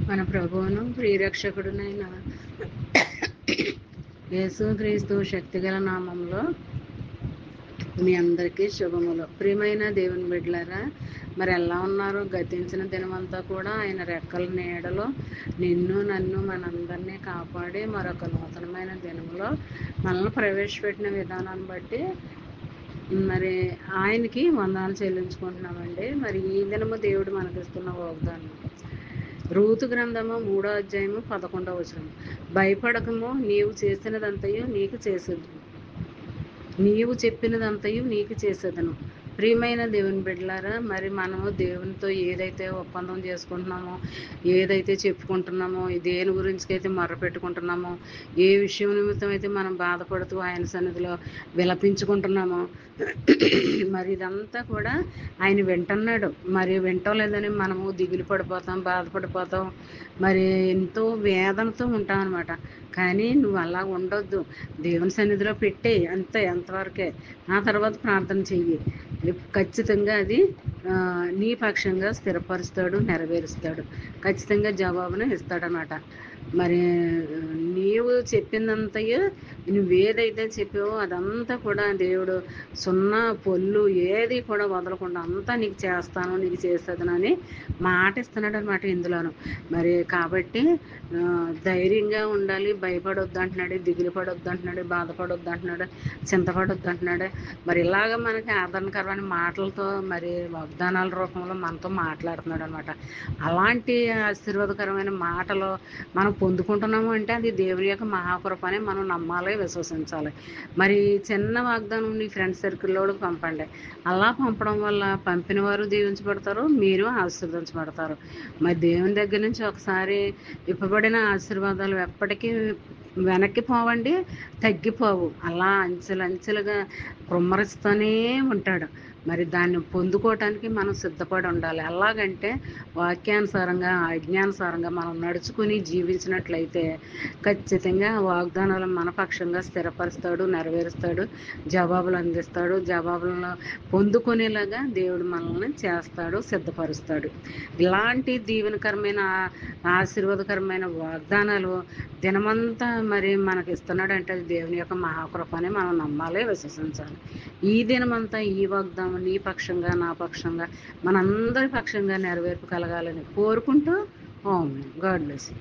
మన ప్రభువును ప్రియరక్షకుడునైన యేసుక్రీస్తు శక్తిగల నామంలో మీ అందరికీ శుభములు. ప్రియమైన దేవుని బిడ్డలారా, మరి ఎలా ఉన్నారు? గతించిన దినమంతా కూడా ఆయన రెక్కల నీడలో నన్ను మనందరినీ కాపాడి మరొక నూతనమైన దినంలో మనల్ని ప్రవేశపెట్టిన విధానాన్ని బట్టి మరి ఆయనకి వందనాలు చెల్లించుకుంటున్నామండి. మరి ఈ దినము దేవుడు మనకిస్తున్న వాగ్దానం రూతు గ్రంథము 3వ అధ్యాయము 11వ వచనం. భయపడకము, నీవు చేసినదంతయు నీకు చేసేది, నీవు చెప్పినదంతయు నీకు చేసేదను. ప్రియమైన దేవుని బిడ్డలారా, మరి మనము దేవునితో ఏదైతే ఒప్పందం చేసుకుంటున్నామో, ఏదైతే చెప్పుకుంటున్నామో, దేని గురించి అయితే మొర్ర పెట్టుకుంటున్నామో, ఏ విషయం నిమిత్తం అయితే మనం బాధపడుతూ ఆయన సన్నిధిలో విలపించుకుంటున్నామో, మరి ఇదంతా కూడా ఆయన వింటున్నాడు. మరి వింటలేదని మనము దిగులు పడిపోతాం, బాధపడిపోతాం, మరి ఎంతో వేదనతో ఉంటాం అనమాట. కానీ నువ్వు అలా ఉండొద్దు. దేవుని సన్నిధిలో పెట్టే ఎంతవరకే. ఆ తర్వాత ప్రార్థన చెయ్యి. ఖచ్చితంగా అది నీ పక్షంగా స్థిరపరుస్తాడు, నెరవేరుస్తాడు. ఖచ్చితంగా జవాబును ఇస్తాడనమాట. మరి నీవు చెప్పిందంతయు, నువ్వేదైతే చెప్పావో అదంతా కూడా దేవుడు సున్నా పొల్లు ఏది కూడా వదలకుండా అంతా నీకు చేస్తాను, నీకు చేసేదనని మాట ఇస్తున్నాడు అనమాట ఇందులోను. మరి కాబట్టి ధైర్యంగా ఉండాలి. భయపడొద్దు అంటున్నాడు, దిగులు పడొద్దు అంటున్నాడు, బాధపడొద్దు అంటున్నాడు, చింతపడొద్దు అంటున్నాడు. మరి ఇలాగ మనకి ఆదరణకరమైన మాటలతో మరి వాగ్దానాల రూపంలో మనతో మాట్లాడుతున్నాడు అనమాట. అలాంటి ఆశీర్వాదకరమైన మాటలు మనం పొందుకుంటున్నాము అంటే అది దేవుని యొక్క మహాకృప అని మనం నమ్మాలి, విశ్వసించాలి. మరి చిన్న వాగ్దానం నీ ఫ్రెండ్ సర్కిల్లో పంపండి. అలా పంపడం వల్ల పంపిన వారు దీవించబడతారు, మీరు ఆశీర్వదించబడతారు. మరి దేవుని దగ్గర నుంచి ఒకసారి ఇవ్వబడిన ఆశీర్వాదాలు ఎప్పటికీ వెనక్కి పోవండి, తగ్గిపోవు. అలా అంచెలంచెలుగా కుమ్మరిస్తూనే ఉంటాడు. మరి దాన్ని పొందుకోవటానికి మనం సిద్ధపడి ఉండాలి. ఎలాగంటే వాక్యానుసారంగా, ఆజ్ఞానుసారంగా మనం నడుచుకుని జీవించినట్లయితే ఖచ్చితంగా వాగ్దానాలు మన పక్షంగా స్థిరపరుస్తాడు, నెరవేరుస్తాడు, జవాబులు అందిస్తాడు. జవాబులను పొందుకునేలాగా దేవుడు మనల్ని చేస్తాడు, సిద్ధపరుస్తాడు. ఇలాంటి దీవెనకరమైన ఆశీర్వాదకరమైన వాగ్దానాలు దినమంతా మరి మనకి ఇస్తున్నాడు అంటే దేవుని యొక్క మహాకృప అని మనం నమ్మాలి, విశ్వసించాలి. ఈ దినమంతా ఈ వాగ్దానం నీ పక్షంగా, నా పక్షంగా, మనందరి పక్షంగా నెరవేర్పు కలగాలని కోరుకుంటూ, గాడ్ బ్లెస్ యు.